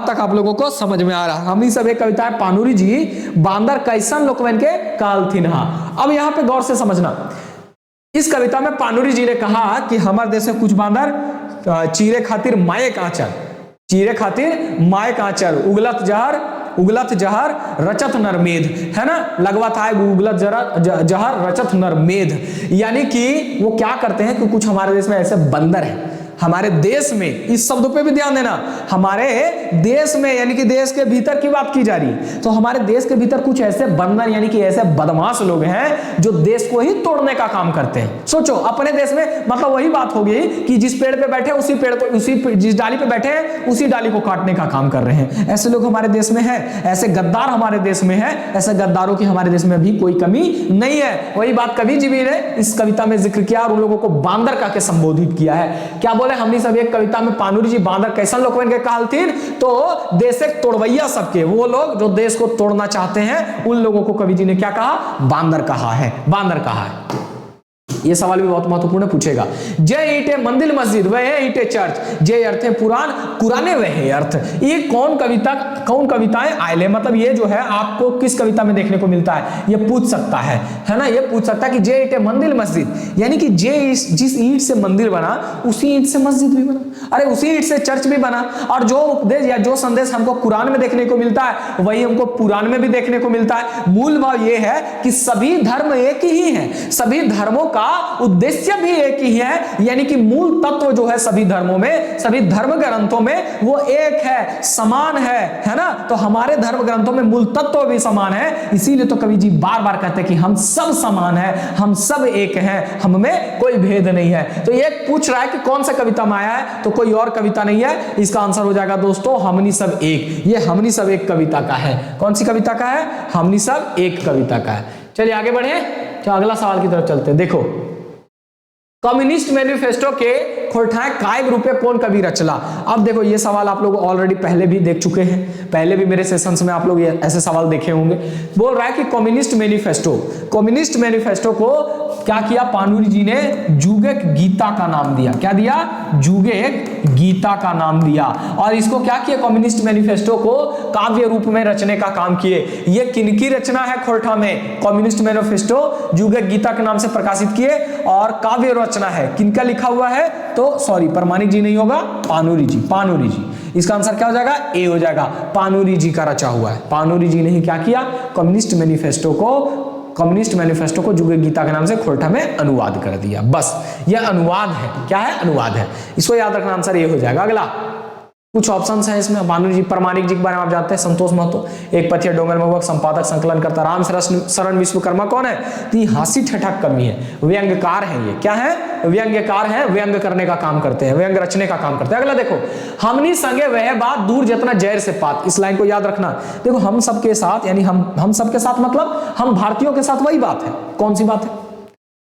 [SPEAKER 1] तक आप लोगों को समझ में आ रहा है। हमनी सब एक कविता है पानुरी जी बांदर कैसन लोग के कहलतीन। अब यहां पे गौर से समझना, इस कविता में पानुरी जी ने कहा कि हमारे देश में कुछ बांदर चीरे खातिर मायक आंचल, चीरे खातिर मायक आंचल, उगलत जहर रचत नरमेध, है ना, लगवा था उगलत जहर रचत नरमेध। यानी कि वो क्या करते हैं कि कुछ हमारे देश में ऐसे बंदर हैं, हमारे देश में, इस शब्द पे भी ध्यान देना, हमारे देश में यानी कि देश के भीतर की बात की जा रही है। तो हमारे देश के भीतर कुछ ऐसे बंदर यानी कि ऐसे बदमाश लोग हैं जो देश को ही तोड़ने का काम करते हैं। सोचो अपने देश में, मतलब वही बात होगी कि जिस पेड़ पे बैठे उसी पेड़ को, जिस डाली पे बैठे हैं उसी डाली को काटने का काम कर रहे हैं। ऐसे लोग हमारे देश में है, ऐसे गद्दार हमारे देश में है, ऐसे गद्दारों की हमारे देश में भी कोई कमी नहीं है। वही बात कवि जी ने इस कविता में जिक्र किया और उन लोगों को बांदर कह के संबोधित किया है। क्या बोले, हमनी सब एक कविता में पानुरी जी बांदर कैसन लोग के कहलतीन, तो देश एक तोड़वैया सबके, वो लोग जो देश को तोड़ना चाहते हैं उन लोगों को कवि जी ने क्या कहा, बांदर कहा है, बांदर कहा है। ये सवाल भी बहुत महत्वपूर्ण पूछेगा। जय ईटे मंदिर मस्जिद वह ईटे चर्च, जय अर्थे पुराण कुराने वह अर्थ। ये कौन कविताएं आयले, मतलब ये जो है आपको किस कविता में देखने को मिलता है, ये पूछ सकता है ना, ये पूछ सकता है कि जय ईटे मंदिर मस्जिद, यानी कि जय जिस ईंट से मंदिर बना उसी ईंट से मस्जिद भी बना, अरे उसी ईंट से चर्च भी बना। और जो उपदेश या जो संदेश हमको कुरान में देखने को मिलता है वही हमको पुराण में भी देखने को मिलता है। मूल भाव ये है कि सभी धर्म एक ही है, सभी धर्मों का उद्देश्य भी एक ही है, यानी कि मूल तत्व जो है सभी धर्मों में, सभी धर्म ग्रंथों में वो एक है, समान है ना। तो हमारे धर्म ग्रंथों में मूल तत्व भी समान है, इसीलिए तो कवि जी बार बार कहते हैं कि हम सब समान है, हम सब एक हैं, हम में कोई भेद नहीं है। तो ये पूछ रहा है कि कौन सा कविता में आया है, तो कोई और कविता नहीं है, इसका आंसर हो जाएगा दोस्तों हमनी सब एक। ये हमनी सब एक कविता का है। कौन सी कविता का है? हमनी सब एक कविता का है। चलिए आगे बढ़े, तो अगला सवाल की तरफ चलते हैं। देखो, कम्युनिस्ट मैनिफेस्टो के खोरठाए काय रूपे कौन कवि रचला। अब देखो ये सवाल आप लोग ऑलरेडी पहले भी देख चुके हैं, पहले भी मेरे सेशंस में आप लोग ये ऐसे सवाल देखे होंगे। बोल रहा है कि कम्युनिस्ट मैनिफेस्टो को क्या किया, पाणिनि जी ने जुगेक गीता का नाम दिया। क्या दिया? जुगेक गीता का नाम दिया। और इसको क्या किया, कम्युनिस्ट मैनिफेस्टो को काव्य रूप में रचने का काम किए। ये किनकी रचना है खोरठा में? कम्युनिस्ट मैनिफेस्टो जुगेक गीता के नाम से प्रकाशित किए और काव्य रचना है। किनका लिखा हुआ है? तो सॉरी, परमाणिक जी नहीं होगा, पाणिनि जी। इसका आंसर क्या हो जाएगा? ए हो जाएगा। पाणिनि जी का रचा हुआ है। पाणिनि जी ने ही क्या किया, कम्युनिस्ट मैनिफेस्टो को जुगेक गीता के नाम से खोरठा में अनुवाद कर दिया। बस ये अनुवाद है। क्या है? अनुवाद है। इसको याद रखना, आंसर ये हो जाएगा। अगला कुछ ऑप्शंस हैं इसमें। पाणिनि जी, परमाणिक जी के बारे में आप जानते हैं, संतोष महतो, एक पथिया डोंगर महुआ, संपादक संकलन करता राम शरण विश्वकर्मा कौन है? तो हासी ठठक कवि है, व्यंग्यकार है। ये क्या है? व्यंग्यकार है, व्यंग करने का काम करते हैं, व्यंग रचने का काम करते हैं। अगला देखो, हमनी संगे वह बात दूर जतना जैर से पात। इस लाइन को याद रखना। देखो, हम सबके साथ, यानी हम सबके साथ मतलब हम भारतीयों के साथ वही बात है। कौन सी बात है?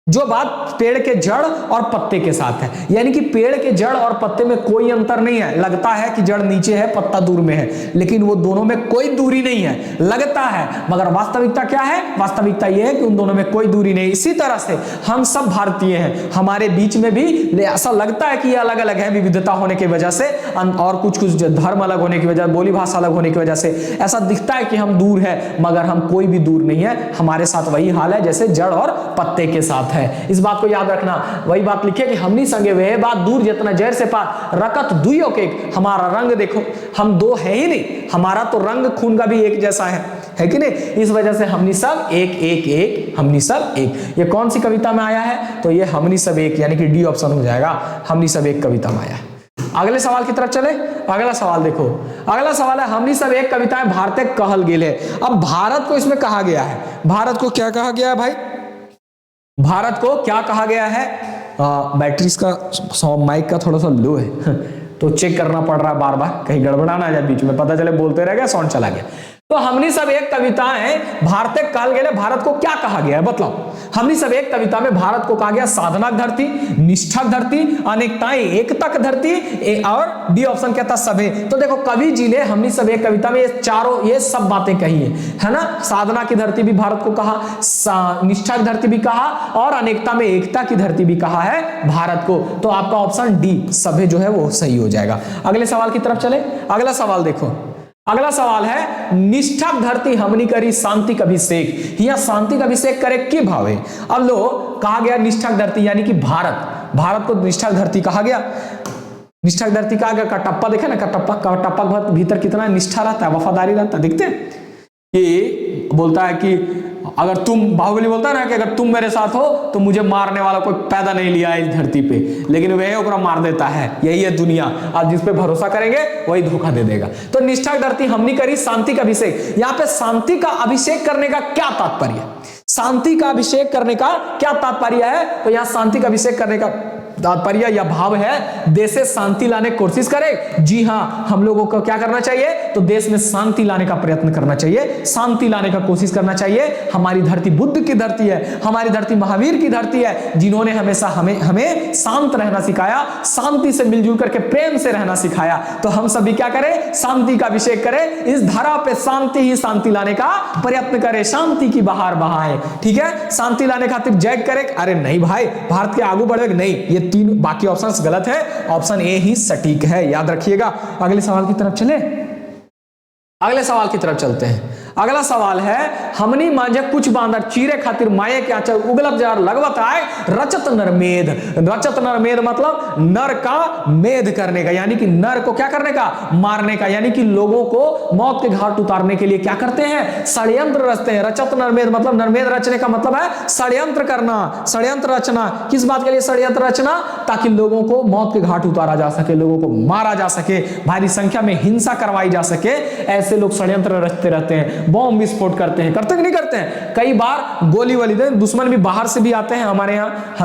[SPEAKER 1] जो बात पेड़ के जड़ और पत्ते के साथ है, यानी कि पेड़ के जड़ और पत्ते में कोई अंतर नहीं है। लगता है कि जड़ नीचे है, पत्ता दूर में है, लेकिन वो दोनों में कोई दूरी नहीं है, लगता है, मगर वास्तविकता क्या है? वास्तविकता ये है कि उन दोनों में कोई दूरी नहीं। इसी तरह से हम सब भारतीय हैं, हमारे बीच में भी ऐसा लगता है कि ये अलग अलग है, विविधता होने की वजह से और कुछ धर्म अलग होने की वजह, बोली भाषा अलग होने की वजह से ऐसा दिखता है कि हम दूर है, मगर हम कोई भी दूर नहीं है। हमारे साथ वही हाल है जैसे जड़ और पत्ते के साथ है। इस बात को याद रखना। वही बात लिखे कि हमनी संगे वह बात दूर जितना जहर से पार रकत दुइयों के। हमारा रंग देखो, हम दो है ही नहीं, हमारा तो रंग खून का भी एक जैसा है कि नहीं? इस वजह से हमनी सब एक, हमनी सब एक। ये कौन सी कविता में आया है? तो ये हमनी सब एक, यानी कि डी ऑप्शन हो जाएगा, हमनी सब एक कविता में आया है। अगले सवाल की तरफ चले। अगला सवाल देखो, अगला सवाल है हमनी सब एक कविताएं भारत कहल गेले। अब भारत को इसमें कहा गया है, भारत को क्या कहा गया है भाई? भारत को क्या कहा गया है? बैटरी का माइक का थोड़ा सा लो है तो चेक करना पड़ रहा है बार बार, कहीं गड़बड़ा ना जाए बीच में, पता चले बोलते रह गए, साउंड चला गया। तो हमनी सब एक कविताएं भारत कहल गए। भारत को क्या कहा गया है बताओ? हमनी सब एक कविता में भारत को कहा गया साधना धरती, निष्ठा धरती, अनेकताएं एकता धरती, और डी ऑप्शन कहता सभे। तो देखो, कवि जी ने हमनी सब एक कविता में ये सब बातें कही है ना। साधना की धरती भी भारत को कहा, निष्ठा की धरती भी कहा, और अनेकता में एकता की धरती भी कहा है भारत को। तो आपका ऑप्शन डी सभे जो है वो सही हो जाएगा। अगले सवाल की तरफ चले। अगला सवाल देखो, अगला सवाल है निष्ठा धरती हमनी करी शांति का अभिषेक। यह शांति का अभिषेक करे के भावे। अब लो कहा गया निष्ठा धरती, यानी कि भारत को निष्ठा धरती कहा गया। निष्ठा धरती कहा गया। कटप्पा देखे ना, कटप्पा भीतर कितना निष्ठा रहता है, वफादारी रहता है। दिखते हैं कि बोलता है कि अगर तुम, बाहुबली बोलता है ना कि अगर तुम मेरे साथ हो तो मुझे मारने वाला कोई पैदा नहीं लिया इस धरती पे, लेकिन वह ओकरा मार देता है। यही है दुनिया, आप जिस पे भरोसा करेंगे वही धोखा दे देगा। तो निष्ठा धरती हमनी करी शांति का अभिषेक। यहाँ पे शांति का अभिषेक करने का क्या तात्पर्य? शांति का अभिषेक करने का क्या तात्पर्य है? तो यहाँ शांति का अभिषेक करने का तात्पर्य या भाव है देश से शांति लाने की कोशिश करे। जी हाँ, हम लोगों को क्या करना चाहिए, तो देश में शांति लाने का प्रयत्न करना चाहिए, शांति लाने का कोशिश करना चाहिए। हमारी धरती बुद्ध की धरती है, हमारी धरती महावीर की धरती है, जिन्होंने हमेशा हमें शांत रहना सिखाया, शांति से मिलजुल करके प्रेम से रहना सिखाया। तो हम सभी क्या करें, शांति का अभिषेक करें, इस धरा पे शांति ही शांति लाने का प्रयत्न करें, शांति की बहार बहाएं। ठीक है, शांति लाने खातिर जय करें। अरे नहीं भाई, भारत के आगे बढ़े नहीं, ये तीन बाकी ऑप्शंस गलत है, ऑप्शन ए ही सटीक है, याद रखिएगा। अगले सवाल की तरफ चले, अगले सवाल की तरफ चलते हैं। अगला सवाल है, हमनी मांझे कुछ बांदर चीरे खातिर माये के आंचल उगलत जार लगवत आए रचत नरमेध। रचत नरमेध मतलब नर का मेध करने का, यानी कि नर को क्या करने का, मारने का, यानी कि लोगों को मौत के घाट उतारने के लिए क्या करते हैं, षड्यंत्र रचते हैं। रचत नरमेध मतलब नरमेध रचने का मतलब है षड्यंत्र करना, षड्यंत्र रचना। किस बात के लिए षड्यंत्र रचना, ताकि लोगों को मौत के घाट उतारा जा सके, लोगों को मारा जा सके, भारी संख्या में हिंसा करवाई जा सके। ऐसे लोग षड्यंत्र रचते रहते हैं, बॉम्ब विस्फोट करते हैं, करते कि नहीं करते हैं। कई बार गोली वाली दुश्मन भी बाहर से भी आते हैं हमारे यहाँ,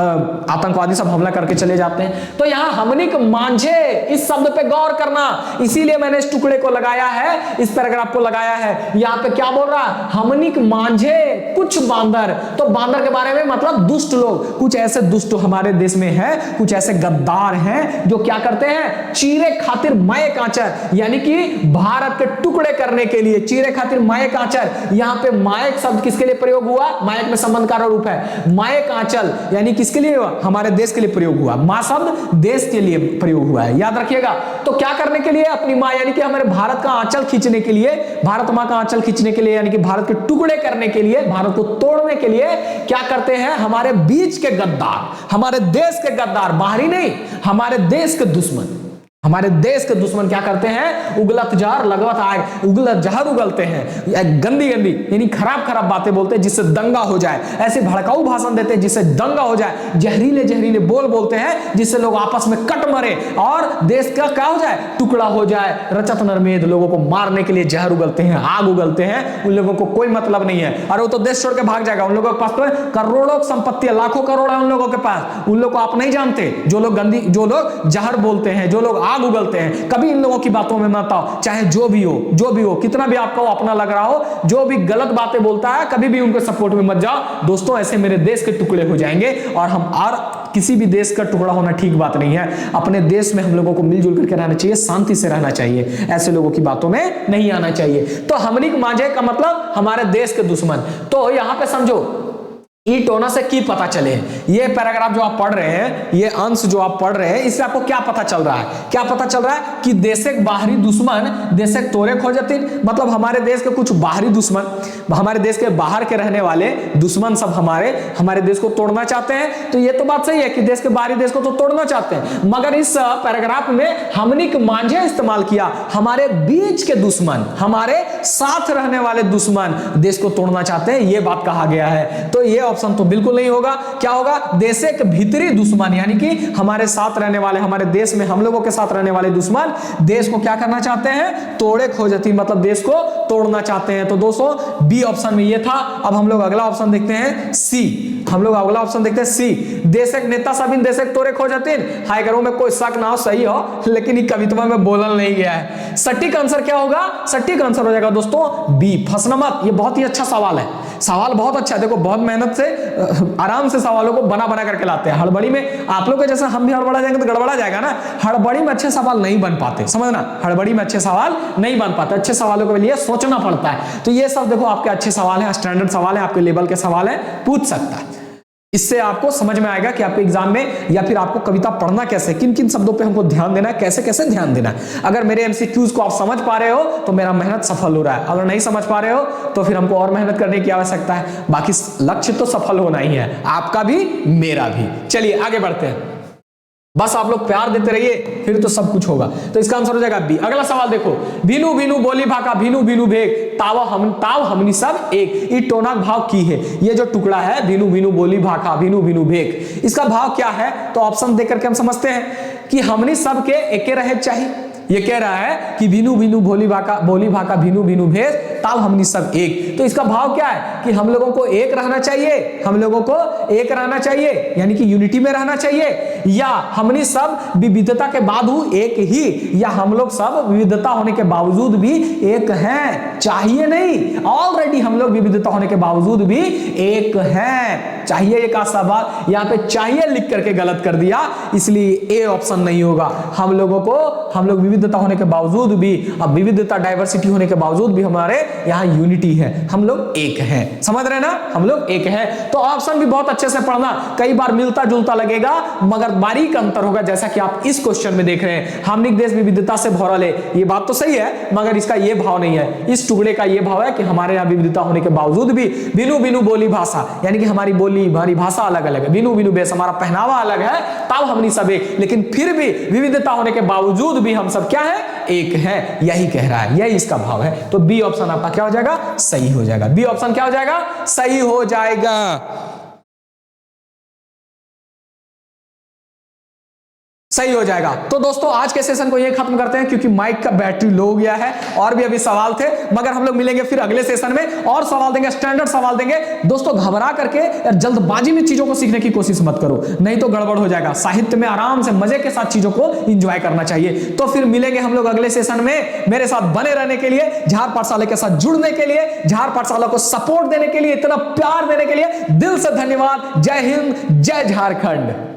[SPEAKER 1] आतंकवादी सब हमला करके चले जाते हैं। तो यहाँ हमनिक मांझे इस शब्द पे गौर करना, इसीलिए मैंने इस टुकड़े को लगाया है, इस पैराग्राफ को लगाया है। यहाँ पे क्या बोल रहा है, हमनिक मांझे कुछ बांदर। तो बांदर के बारे में मतलब दुष्ट लोग, कुछ ऐसे दुष्ट हमारे देश में है, कुछ ऐसे गद्दार हैं जो क्या करते हैं, चीरे खातिर माये कांचर, यानी कि भारत के टुकड़े करने के लिए, चीरे खातिर माये कांचर। यहाँ पे मायक शब्द किसके लिए प्रयोग हुआ, मायक में संबंध का रूप है, मायक आंचल यानी किसके लिए, हमारे देश के लिए प्रयोग हुआ। मां शब्द देश के लिए प्रयोग हुआ है, याद रखिएगा। तो क्या करने के लिए, अपनी मां यानी कि हमारे भारत का आंचल खींचने के लिए, भारत मां का आंचल खींचने के लिए, यानी कि भारत के टुकड़े करने के लिए, भारत को तोड़ने के लिए क्या करते हैं, हमारे बीच के गद्दार, हमारे देश के गद्दार, बाहरी नहीं, हमारे देश के दुश्मन, हमारे देश के दुश्मन क्या करते हैं, उगलत जार लगवत आग, उगलत जहर उगलते हैं, गंदी गंदी यानी खराब खराब बातें बोलते हैं जिससे दंगा हो जाए, ऐसे भड़काऊ भाषण देते हैं जिससे दंगा हो जाए, जहरीले जहरीले बोल बोलते हैं जिससे लोग आपस में कट मरे और देश का क्या हो जाए, टुकड़ा हो जाए। रचत नरमेध, लोगों को मारने के लिए जहर उगलते हैं, आग उगलते हैं, उन लोगों को कोई मतलब नहीं है। और वो तो देश छोड़ के भाग जाएगा, उन लोगों के पास तो करोड़ों संपत्ति है, लाखों करोड़ है उन लोगों के पास, उन लोग को आप नहीं जानते। जो लोग गंदी, जो लोग जहर बोलते हैं, जो लोग आग उगलते हैं, कभी इन लोगों की बातों में मत आओ, चाहे जो भी हो, जो भी हो, कितना भी आपको अपना लग रहा हो, जो भी गलत बातें बोलता है, कभी भी उनके सपोर्ट में मत जाओ दोस्तों। ऐसे मेरे देश के टुकड़े हो जाएंगे और हम और किसी भी देश का टुकड़ा होना ठीक बात नहीं है। अपने देश में हम लोगों को मिलजुल करके रहना चाहिए, शांति से रहना चाहिए, ऐसे लोगों की बातों में नहीं आना चाहिए। तो हमनिक मांझे का मतलब हमारे देश के दुश्मन। तो यहां पे समझो ई टोना से की पता चले, ये पैराग्राफ जो आप पढ़ रहे हैं, ये अंश जो आप पढ़ रहे हैं, इससे आपको क्या पता चल रहा है, क्या पता चल रहा है कि देशक बाहरी दुश्मन देशक तोरे खोजतिन, मतलब हमारे देश के कुछ बाहरी दुश्मन, हमारे देश के बाहर के रहने वाले दुश्मन सब हमारे देश को तोड़ना चाहते हैं। तो ये तो बात सही है कि देश के बाहरी देश को तो तोड़ना चाहते हैं, मगर इस पैराग्राफ में हमनिक मांझे इस्तेमाल किया, हमारे बीच के दुश्मन, हमारे साथ रहने वाले दुश्मन देश को तोड़ना चाहते हैं, ये बात कहा गया है। तो ये ऑप्शन तो बिल्कुल नहीं होगा। क्या होगा, देश के भीतरी दुश्मन, यानी कि हमारे साथ रहने वाले, हमारे देश में हम लोगों के साथ रहने वाले दुश्मन देश को क्या करना चाहते हैं, तोड़े खोजती, मतलब देश को तोड़ना चाहते हैं। तो दोस्तों बी ऑप्शन में ये था। अब हम लोग अगला ऑप्शन देखते हैं, सी। हम लोग अगला ऑप्शन देखते हैं, सी। देशक नेता सभी देशक तोड़े खोजतिन, हाय करो में कोई शक ना हो, सही हो, लेकिन ये कविता में बोलल नहीं गया है। सटीक आंसर क्या होगा, सटीक आंसर हो जाएगा दोस्तों बी, फंसना मत। ये बहुत ही अच्छा सवाल है, सवाल बहुत अच्छा है। देखो बहुत मेहनत से आराम से सवालों को बना बना करके लाते हैं। हड़बड़ी में आप लोग के जैसा हम भी हड़बड़ा जाएंगे तो गड़बड़ा जाएगा ना। हड़बड़ी में अच्छे सवाल नहीं बन पाते, समझना, हड़बड़ी में अच्छे सवाल नहीं बन पाते, अच्छे सवालों के लिए सोचना पड़ता है। तो ये सब देखो आपके अच्छे सवाल हैं, स्टैंडर्ड सवाल है, आपके लेवल के सवाल है, पूछ सकता है। इससे आपको समझ में आएगा कि आपके एग्जाम में या फिर आपको कविता पढ़ना कैसे, किन किन शब्दों पे हमको ध्यान देना है, कैसे कैसे ध्यान देना है। अगर मेरे एमसीक्यूज को आप समझ पा रहे हो तो मेरा मेहनत सफल हो रहा है, अगर नहीं समझ पा रहे हो तो फिर हमको और मेहनत करने की आवश्यकता है। बाकी लक्ष्य तो सफल होना ही है, आपका भी मेरा भी। चलिए आगे बढ़ते हैं, बस आप लोग प्यार देते रहिए, फिर तो सब कुछ होगा। तो इसका आंसर हो जाएगा बी। अगला सवाल देखो, भीनु भीनु बोली भाका भीनु भीनु भेग ताव हमनी सब एक, ई टोनक भाव की है। ये जो टुकड़ा है भीनु भीनु बोली भाका भीनु भीनु भेग, इसका भाव क्या है? तो ऑप्शन देकर के हम समझते हैं कि हमनी सब के एके रहे चाहिए, ये कह रहा है कि भिनु भिनु बोली भाका भिनु भिनु भेष ताल हमनी सब एक। तो इसका भाव क्या है कि हम लोगों को एक रहना चाहिए, हम लोगों को एक रहना चाहिए यानी कि यूनिटी में रहना चाहिए, या हमनी सब विविधता के बाद एक ही, या हम लोग सब विविधता होने के बावजूद भी एक हैं। चाहिए नहीं, ऑलरेडी हम लोग विविधता होने के बावजूद भी एक हैं। चाहिए एक सवाल यहाँ पे चाहिए लिख करके गलत कर दिया, इसलिए ए ऑप्शन नहीं होगा। हम लोग विविधता होने के बावजूद भी, अब विविधता डाइवर्सिटी होने के बावजूद भी हमारे यहाँ यूनिटी है, हम लोग एक हैं। समझ रहे ना, हम लोग एक हैं। तो ऑप्शन भी बहुत अच्छे से पढ़ना, कई बार मिलता जुलता लगेगा मगर बारीक अंतर होगा, जैसा कि आप इस क्वेश्चन में देख रहे हैं। हमनिक देश विविधता से भरल है, ये बात तो सही है मगर इसका ये भाव नहीं है। इस टुकड़े का ये भाव है कि हमारे यहाँ विविधता होने के बावजूद भी भिनु भिनु बोली भाषा, यानी कि हमारी बोली हमारी भाषा अलग अलग है, भिनु भिनु भेष हमारा पहनावा अलग है, तब हमनी सब एक, लेकिन फिर भी विविधता होने के बावजूद भी हम सब क्या है, एक है। यही कह रहा है, यही इसका भाव है। तो बी ऑप्शन आपका क्या हो जाएगा, सही हो जाएगा। बी ऑप्शन क्या हो जाएगा, सही हो जाएगा। सही हो जाएगा। तो दोस्तों आज के सेशन को ये खत्म करते हैं क्योंकि माइक का बैटरी लो हो गया है, और भी अभी सवाल थे मगर हम लोग मिलेंगे फिर अगले सेशन में और सवाल देंगे, स्टैंडर्ड सवाल देंगे। दोस्तों घबरा करके या जल्दबाजी में चीजों को सीखने की कोशिश मत करो, नहीं तो गड़बड़ हो जाएगा। साहित्य में आराम से मजे के साथ चीजों को एंजॉय करना चाहिए। तो फिर मिलेंगे हम लोग अगले सेशन में। मेरे साथ बने रहने के लिए, झार पाठशाला के साथ जुड़ने के लिए, झार पाठशाला को सपोर्ट देने के लिए, इतना प्यार देने के लिए दिल से धन्यवाद। जय हिंद, जय झारखंड।